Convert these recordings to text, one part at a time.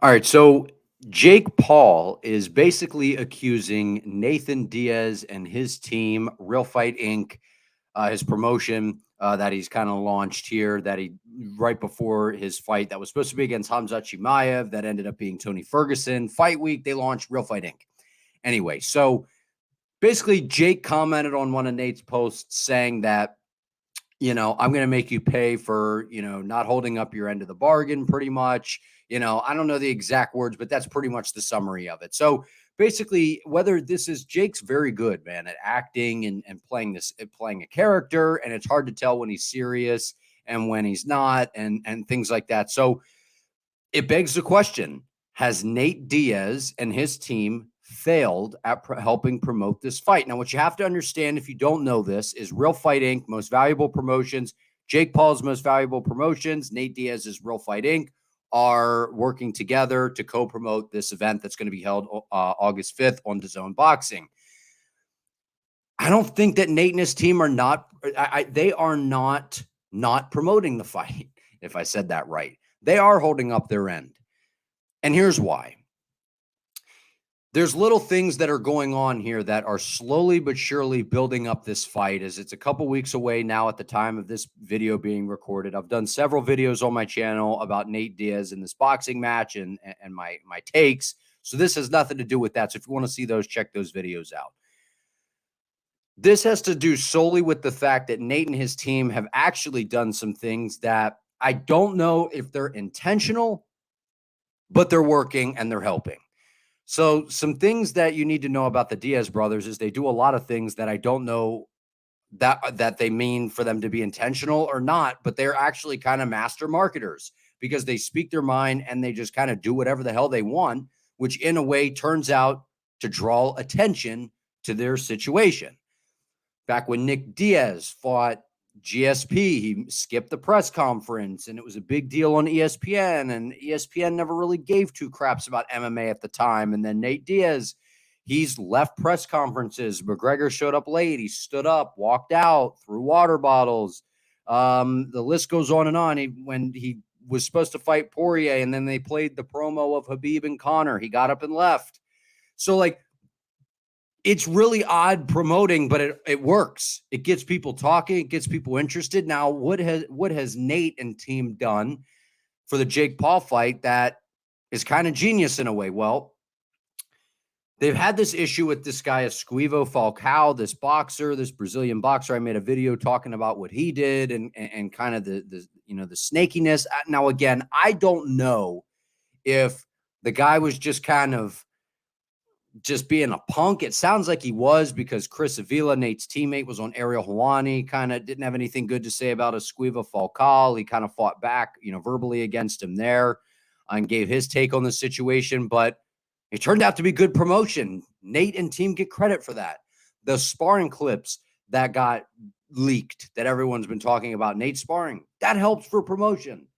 All right, so Jake Paul is basically accusing Nathan Diaz and his team, Real Fight Inc., his promotion that he's kind of launched here, that he right before his fight that was supposed to be against Hamzat Chimaev, that ended up being Tony Ferguson. Fight week, they launched Real Fight Inc. Anyway, so basically, Jake commented on one of Nate's posts saying that I'm going to make you pay for, not holding up your end of the bargain pretty much. I don't know the exact words, but that's pretty much the summary of it. So basically, whether this is Jake's very good, man, at acting and playing a character, and it's hard to tell when he's serious and when he's not and things like that. So it begs the question, has Nate Diaz and his team failed at helping promote this fight? Now, what you have to understand, if you don't know this, is Real Fight Inc., most valuable promotions, Jake Paul's most valuable promotions, Nate Diaz's Real Fight Inc., are working together to co-promote this event that's going to be held August 5th on DAZN Boxing. I don't think that Nate and his team are not, they are not promoting the fight, if I said that right. They are holding up their end. And here's why. There's little things that are going on here that are slowly but surely building up this fight, as it's a couple weeks away now at the time of this video being recorded. I've done several videos on my channel about Nate Diaz in this boxing match and my takes. So this has nothing to do with that. So if you want to see those, check those videos out. This has to do solely with the fact that Nate and his team have actually done some things that I don't know if they're intentional, but they're working and they're helping. So some things that you need to know about the Diaz brothers is they do a lot of things that I don't know that they mean for them to be intentional or not, but they're actually kind of master marketers because they speak their mind and they just kind of do whatever the hell they want, which in a way turns out to draw attention to their situation. Back when Nick Diaz fought GSP, he skipped the press conference and it was a big deal on ESPN, and ESPN never really gave two craps about MMA at the time. And then Nate Diaz, he's left press conferences. McGregor showed up late. He stood up, walked out, threw water bottles. The list goes on and on. When he was supposed to fight Poirier and then they played the promo of Habib and Conor, he got up and left. So like, it's really odd promoting, but it works. It gets people talking. It gets people interested. Now, what has Nate and team done for the Jake Paul fight that is kind of genius in a way? Well, they've had this issue with this guy, Esquivo Falcao, this boxer, this Brazilian boxer. I made a video talking about what he did and kind of the snakiness. Now, again, I don't know if the guy was just kind of just being a punk. It sounds like he was, because Chris Avila, Nate's teammate, was on Ariel Helwani, kind of didn't have anything good to say about Esquiva Falcao. He kind of fought back, verbally against him there and gave his take on the situation, but it turned out to be good promotion. Nate and team get credit for that. The sparring clips that got leaked that everyone's been talking about, Nate sparring, that helps for promotion.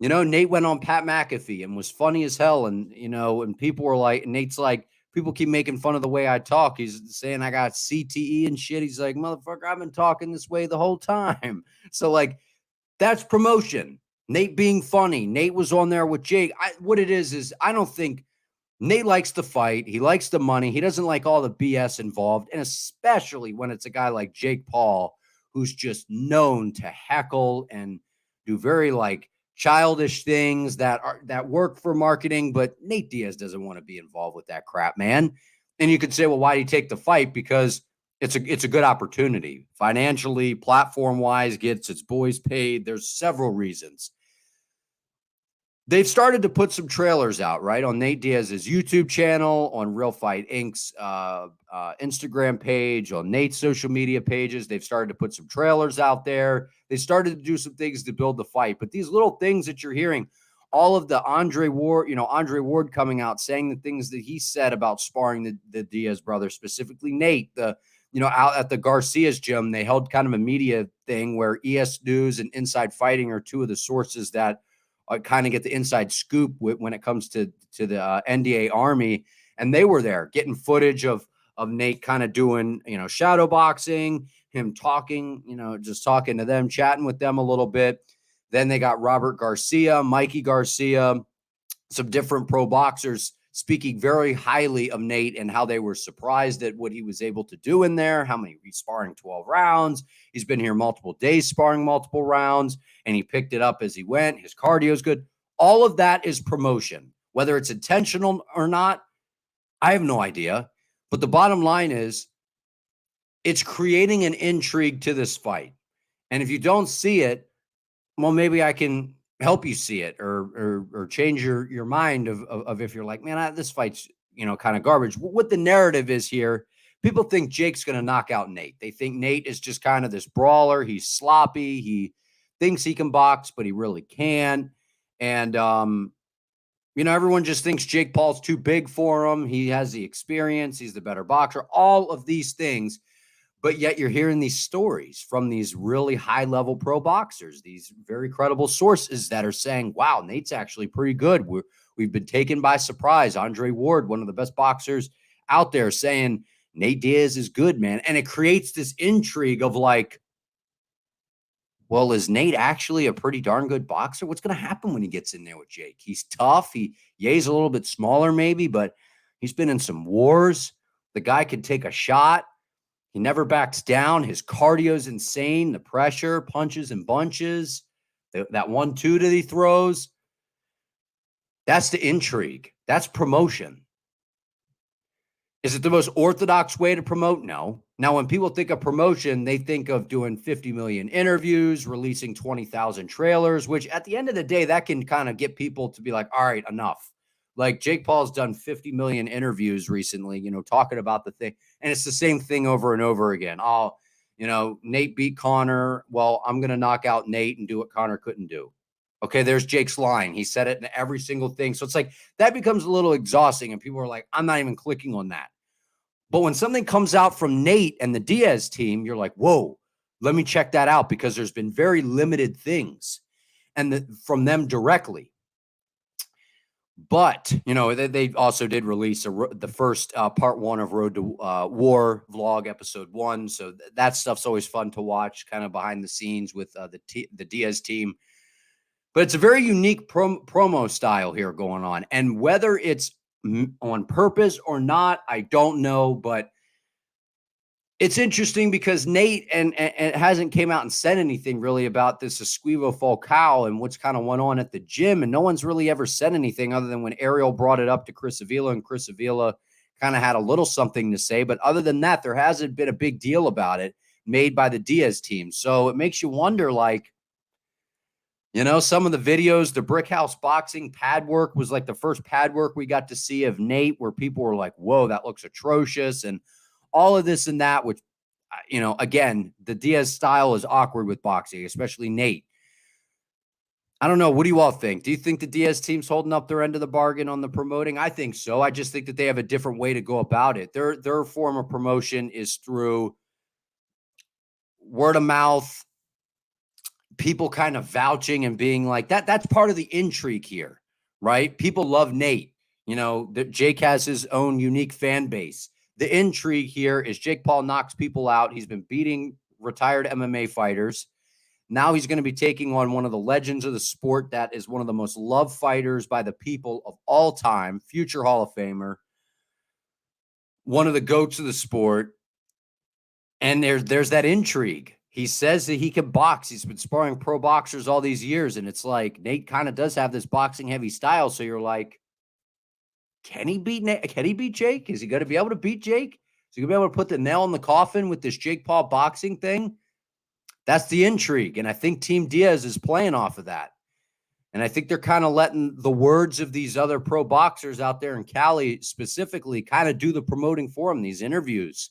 Nate went on Pat McAfee and was funny as hell. And, and people were like, Nate's like, people keep making fun of the way I talk. He's saying I got CTE and shit. He's like, motherfucker, I've been talking this way the whole time. So like, that's promotion. Nate being funny. Nate was on there with Jake. What it is I don't think Nate likes the fight. He likes the money. He doesn't like all the BS involved. And especially when it's a guy like Jake Paul, who's just known to heckle and do very like childish things that work for marketing. But Nate Diaz doesn't want to be involved with that crap, man. And you could say, well, why did he take the fight? Because it's a good opportunity financially, platform wise, gets its boys paid. There's several reasons. They've started to put some trailers out, right, on Nate Diaz's YouTube channel, on Real Fight Inc.'s Instagram page, on Nate's social media pages. They've started to put some trailers out there. They started to do some things to build the fight. But these little things that you're hearing, all of the Andre Ward coming out saying the things that he said about sparring the Diaz brothers, specifically Nate, out at the Garcia's gym, they held kind of a media thing where ES News and Inside Fighting are two of the sources that kind of get the inside scoop when it comes to the NDA Army. And they were there getting footage of Nate kind of doing, shadow boxing, him talking, just talking to them, chatting with them a little bit. Then they got Robert Garcia, Mikey Garcia, some different pro boxers speaking very highly of Nate and how they were surprised at what he was able to do in there, how many he's sparring 12 rounds. He's been here multiple days sparring multiple rounds, and he picked it up as he went. His cardio is good. All of that is promotion. Whether it's intentional or not, I have no idea. But the bottom line is it's creating an intrigue to this fight. And if you don't see it, well, maybe I can help you see it or change your mind of if you're like, man, this fight's, kind of garbage. What the narrative is here, people think Jake's going to knock out Nate. They think Nate is just kind of this brawler. He's sloppy. He thinks he can box, but he really can't. And, everyone just thinks Jake Paul's too big for him. He has the experience. He's the better boxer. All of these things. But yet you're hearing these stories from these really high-level pro boxers, these very credible sources that are saying, wow, Nate's actually pretty good. We've been taken by surprise. Andre Ward, one of the best boxers out there, saying Nate Diaz is good, man. And it creates this intrigue of like, well, is Nate actually a pretty darn good boxer? What's going to happen when he gets in there with Jake? He's tough. Ye's a little bit smaller maybe, but he's been in some wars. The guy could take a shot. He never backs down. His cardio's insane. The pressure, punches and bunches, that 1-2 that he throws. That's the intrigue. That's promotion. Is it the most orthodox way to promote? No. Now, when people think of promotion, they think of doing 50 million interviews, releasing 20,000 trailers, which at the end of the day, that can kind of get people to be like, all right, enough. Like Jake Paul's done 50 million interviews recently, talking about the thing. And it's the same thing over and over again. Oh, Nate beat Conor. Well, I'm going to knock out Nate and do what Conor couldn't do. Okay, there's Jake's line. He said it in every single thing. So it's like that becomes a little exhausting. And people are like, I'm not even clicking on that. But when something comes out from Nate and the Diaz team, you're like, whoa, let me check that out, because there's been very limited things and from them directly. But, they also did release the first part 1 of Road to War vlog, episode 1. So that stuff's always fun to watch, kind of behind the scenes with the Diaz team. But it's a very unique promo style here going on. And whether it's on purpose or not, I don't know. But it's interesting because Nate and hasn't came out and said anything really about this Esquivo Falcao and what's kind of went on at the gym. And no one's really ever said anything other than when Ariel brought it up to Chris Avila, and Chris Avila kind of had a little something to say. But other than that, there hasn't been a big deal about it made by the Diaz team. So it makes you wonder, like, some of the videos, the Brick House boxing pad work was like the first pad work we got to see of Nate, where people were like, whoa, that looks atrocious. And all of this and that, which, again, the Diaz style is awkward with boxing, especially Nate. I don't know. What do you all think? Do you think the Diaz team's holding up their end of the bargain on the promoting? I think so. I just think that they have a different way to go about it. Their form of promotion is through word of mouth, people kind of vouching and being like that. That's part of the intrigue here, right? People love Nate. That Jake has his own unique fan base. The intrigue here is Jake Paul knocks people out. He's been beating retired MMA fighters. Now he's going to be taking on one of the legends of the sport that is one of the most loved fighters by the people of all time, future Hall of Famer, one of the GOATs of the sport. And there's that intrigue. He says that he can box. He's been sparring pro boxers all these years. And it's like Nate kind of does have this boxing heavy style. So you're like, can he beat Jake? Is he going to be able to beat Jake? Is he going to be able to put the nail in the coffin with this Jake Paul boxing thing? That's the intrigue. And I think Team Diaz is playing off of that. And I think they're kind of letting the words of these other pro boxers out there in Cali specifically kind of do the promoting for them, these interviews.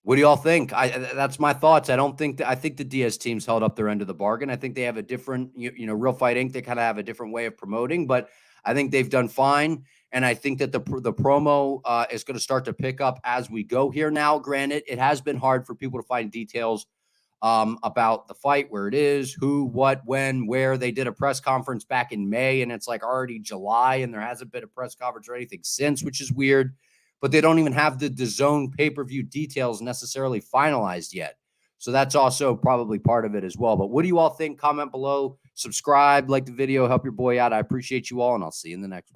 What do y'all think? That's my thoughts. I think the Diaz team's held up their end of the bargain. I think they have a different, Real Fight Inc., they kind of have a different way of promoting, but I think they've done fine. And I think that the promo is going to start to pick up as we go here now. Granted, it has been hard for people to find details about the fight, where it is, who, what, when, where. They did a press conference back in May, and it's like already July, and there hasn't been a press conference or anything since, which is weird. But they don't even have the DAZN pay-per-view details necessarily finalized yet. So that's also probably part of it as well. But what do you all think? Comment below. Subscribe, like the video, help your boy out. I appreciate you all, and I'll see you in the next one.